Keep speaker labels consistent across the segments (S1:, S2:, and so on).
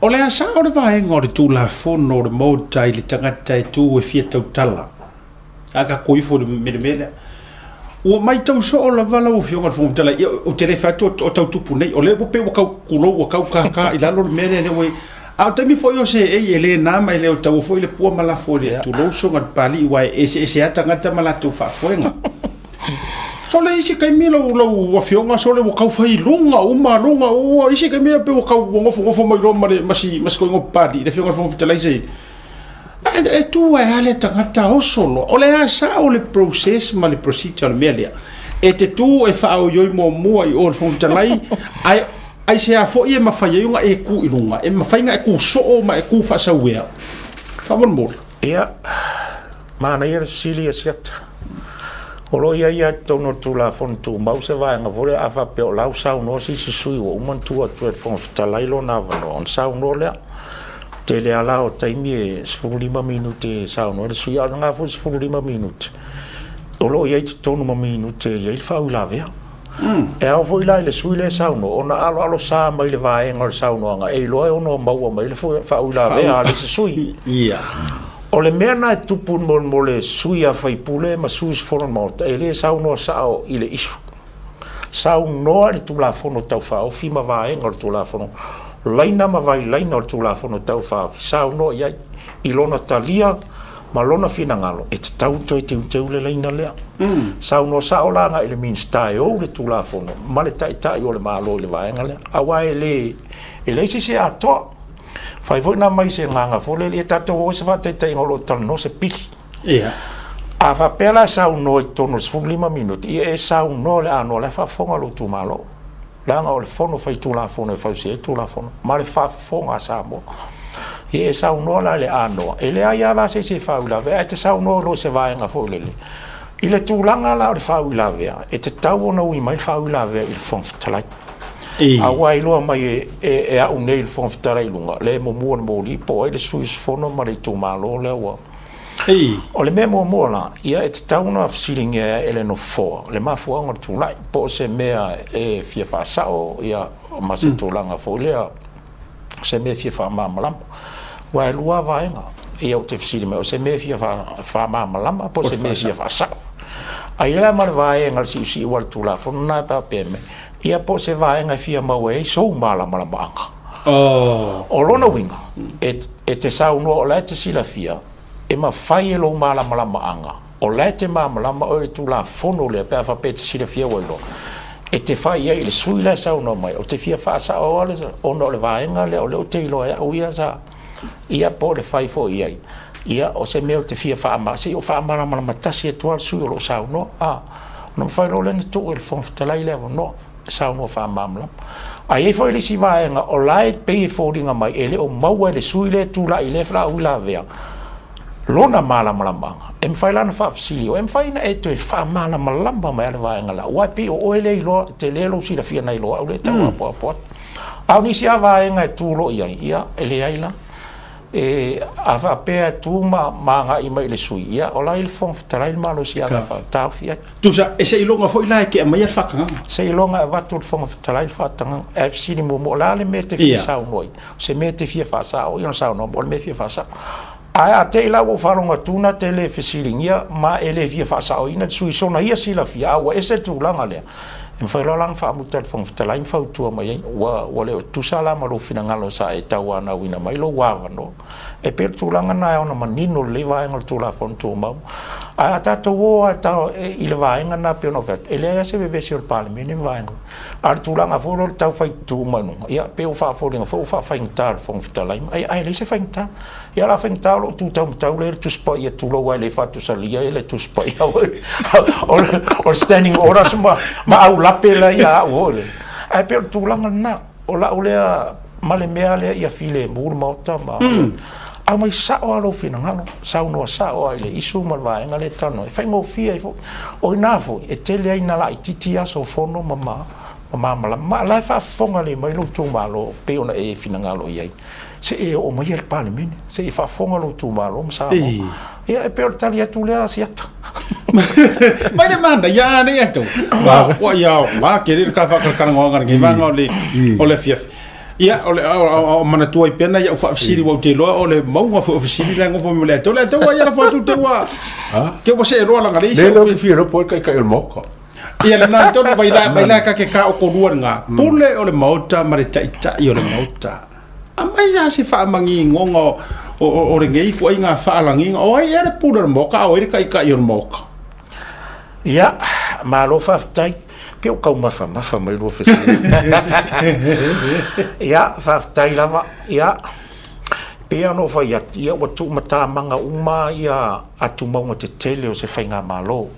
S1: O le asa o le vaenga o le tulafono o le mautai le tangata e tū e fia tautala. Aka koifo le mele. Ua mai tau so o la vala o fionga le fongtala. O te refa o tautupu nei. O le po pe o kau kulo o kau kaka i lalo le mele le wei. A tami foi o se e le nama i le o tau foi le pua malafo le tulo so ngat pali i wai e se atangata malatu whafuenga. So le isi kai mila o fionga so le o kau fai lunga o isi kai mila pe o kau ngofo mai roma le masi ko ngo padi le fionga fo fitala sei. E tu e ale tangata o solo. O le asa o le process ma le procedure le melia. E te tu e fa o yoi mo mua i o le fo fitala ai se a fo ia mafaiunga e ku ilunga e mafainga e ku so ma e ku fa sa wea fa mon mol
S2: ia mana ia sili asiat olo ia tono tu la fon tu mau se vai nga vole afa pe la sa no si sui o mon tu tu fon talailo na vano on sa no le te le ala o taimi e 5 minute sa no le sui nga fo 5 minute olo ia tono ma minute ia il fa ula vea e au foi lai le sui le sauno ona alo sa mai le vai ngor sauno nga e lo ono mau mai le fa ula ve ale se sui
S1: ia
S2: o le mena tupu mo le sui a fai pule ma sus foron mort e le sauno sao ile isu sauno le tu la fono tau fa o fi ma vai ngor tu la fono laina ma vai laina tu la fono tau fa sauno ia ilona talia malona fina ngalo e tau to te le laina lea sauno saola nga ele min stai o le tulafono male tai o le malo le vai ngale awa ele se ato fai foi na mai se nganga fole le tato o se va tai ngolo tal no se pili
S1: ia
S2: a fa pela sauno tono 5 minuti e sauno le ano le fa fonga lo tu malo la nga o le fono fai tulafono e fa se tulafono male fa fonga samo e sauno la le ano ele ai ala se fa ula ve te sauno lo se vai nga fole le ile tūlanga la o le whauila vea, e te tau ona ui mai whauila vea i le whongwhitalai. A wai loa mai e au nei le whongwhitalai lunga, le mo mua na mōli, po e le suis whono ma le tū mālo le ua. O le mea mua la, ia e te tau na whasiringi e le no fōa, le mafuanga le tūlai, po se mea e fia whasao, ia ma se tūlanga fōlea, se mea fia whamāmalama. Wai lua vaenga, ia o te whasiri o se mea fia whamāmalama, po se mea fia whasao. Ai la mar vaenga si wal tula fo na pa peme ia po se vaenga fia mawe so mala anga o lona winga e te sa uno la te sila fia e ma fai lo mala anga o la te mala o tula fono le pa fa pe te sila fia walo e te fai ia le suila sa uno mai o te fia fa sa o no le vaenga le o le te lo o ia sa ia po le fai fo ia o se meo te fia whaama, se o whaama na matasi e tuar sui o lo sau no, no whai lo lene tu e le whongwhitalai lewa no, sau no whaama amlam. A e whai le si vaenga, o lai pei fōringa mai, ele o maua le sui le tu la i le whra ui la vea, lona mala malamanga, e mwhai lana whaafsili, o e mwhai na e tu e whaama na malamba mai ale vaenga la, wai pei o ele i loa, te lelo si la fia nei loa, au le tau apo apo. Au nisi a vaenga e tu lo ia, ele aila. E ava pe tu ma i mai le sui ia o lai le fong trai le malo sia fa ta fia
S1: tu sa e se ilonga foi lai ke mai fa kanga
S2: se ilonga va tu fong trai fa tanga fc ni mo la le mete fi sa noi se mete fi fa sa o sa no bol me fi fa sa a te la o fa longa tuna tele fisilingia ma ele fi fa sa o ina sui sona ia sila fia o ese tu langa le en fa lo lang fa mutel fong trai fa tu mai wa le tu sala ma lo fina ngalo sa e tawana wina mai lo wa no e per tulanga na ona manino le vaenga tu la fon tu mau a tato wo ta il vaenga na pe no vet ele se bebe sur parliament in vaenga ar tulanga fo lo tau fai tu manu ia pe o fa fo fa intar fon fitalai ai le se fa intar ia la fa intar lo tu tau le tu spa ia tu lo wa le fa tu salia ele tu spa ia o standing horas ma au la pela ia ole ai per tulanga na o la ole male mea le ia file mur mota ma a mai sa o alo fina ngalo sa no sa o ile isu mal vai ngale tano e fai ngo fia o ina fo e tele ai na la titia so fono mama la fa fonga le mai lo tu malo pe ona e fina ngalo ia se e o mai el parliament se e fa fonga lo tu malo sa e per talia tu le asiata
S1: mai le manda ya ne to wa ya ma querer ka fa ka ngonga ngi va ngole o le fief ia o mana tua pena ia fa fsiri wa te lo o le mau fa fsiri la ngofo me le to ia la foto te wa ke wa se ro la ngari
S3: le lo fi ro por kai el moko
S1: ia le na to vai la ka ke ka o ko ruan nga pule o le mauta mare tai tai o le mauta a mai ja se fa mangi ngongo o le ngei ko inga fa langi o ai era pule le moka o iri kai o le moka
S2: ia ma lo fa tai que o kau mafa mai lo fe ia fa tai lava ia pea no fa ia wa tu mata manga uma ia atu mau te tele o se fainga malo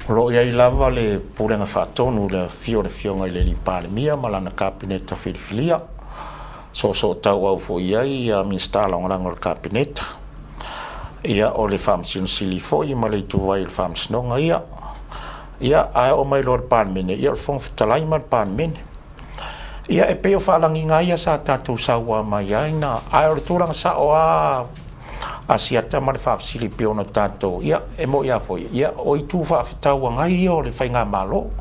S2: lo ia i lava le purenga fa tonu le fio ngai le limpale mia malana kabineta filia so tau au fo ia mi instala ngol kabineta ia o le famsin silifo i male tu vai le famsno ia ia ai o mai lor pan mine ia fong fitalai mar pan mine ia e peo fa langi ngai sa tatu sawa mai aina ai o tulang sa o a siata mar fa silipio no tato ia e mo ia foi ia o itu fa fitau ngai o le fainga malo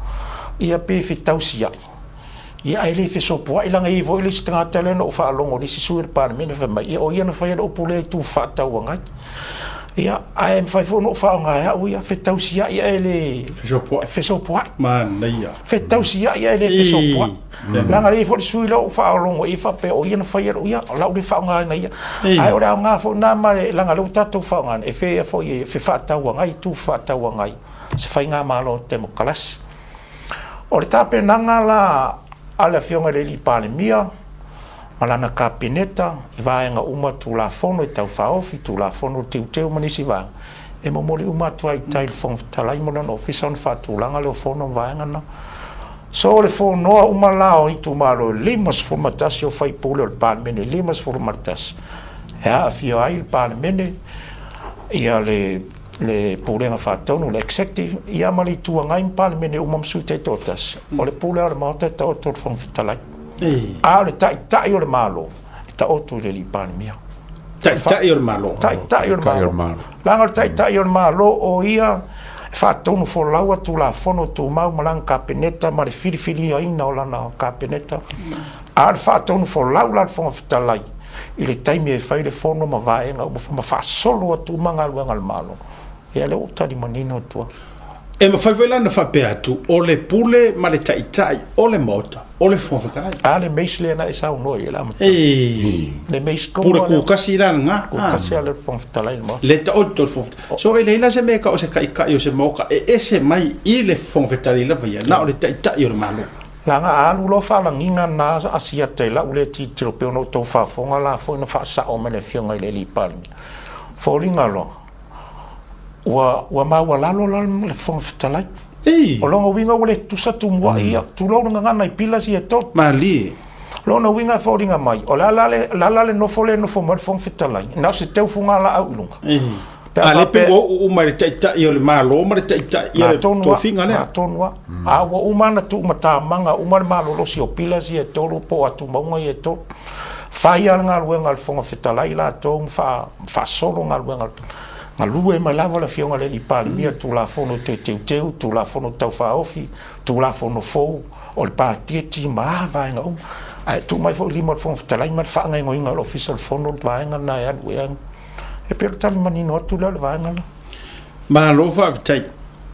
S2: ia pe fitau sia ia ai le fe sopo ai langa i voi le stanga tele no fa longo di sisu pan mine fa mai o ia no fa o pule tu fa tau ngai ia ai fai fo no fa nga ya ia fe tau sia ia ele fe so po
S1: man ia
S2: fe tau sia ia ele fe so po la nga le fo sui lo fa longo i fa pe o ia fai ia la u fa nga na ia ai ora nga fo na ma la nga lo tatu fa nga e fe fo i fe fa tau nga i tu fa tau nga se fai nga malo temo kalas o le tape nanga la ala fionga le li pale mia malana kabineta i vaenga uma tu la fono i tau faofi tu la fono teu manisi va e mo moli uma tu ai tail fon talai mo no ofison fa tu langa le fono vaenga na so le fono uma lao i tu malo limas formatas yo fai polo il palmene limas formatas ja fio ai il palmene ia le pulenga fa tonu le executive ia mali tu ngai palmene uma msute totas o le pule al mata to fon talai le tai o le malo ta otu le lipani mia
S1: tai o le malo
S2: tai o le malo langa tai o le malo o ia fa tonu fo laua tu la fono tu mau malang kabineta ma le fili aina o lana kabineta fa tonu fo laula fo fitalai i le taimi e fai le fono ma vaenga ma fa solo tu manga luanga le malo ia le uta di manino tua
S1: e ma fai vela na fa pe atu o le pule ma le tai o le mota o le fo fa
S2: le meisle na isa no ia la le meis ko
S1: pure ku kasi la nga
S2: ku kasi le fo fitalai mo
S1: le ta o to fo so e le la se me ka o se kai o se moka e ese mai i le fo fitalai la via na o le tai o le malo
S2: langa alu lo fa la nginga na asia te la ule ti tropeo no to fa fonga la fo na fa sa o me le fionga le li palmi fo linga lo wa ma wa lalo le fo fitalai o longa winga ule tu sa tu mo ia tu lo nga na pila si e to
S1: mali
S2: lo no winga fo linga mai o la le no fo mo fo fitalai na se te funga la au lunga
S1: ale pe o mai tai o le malo mai tai ia to finga le
S2: tonwa a wa umana tu mata manga umar malo lo si o pila si e to po atu maunga e to fai nga luenga fo fitalai la to fa solo nga luenga ma lue mai lava la fionga le li pali mia tu la fono teu tu la fono tau fa ofi tu la fono fo o le partie ti ma va nga ai tu mai fo limo fo talai ma fa nga ngoinga lo official fono va nga na ya e per tal manino tu la va nga
S1: ma lo fa tai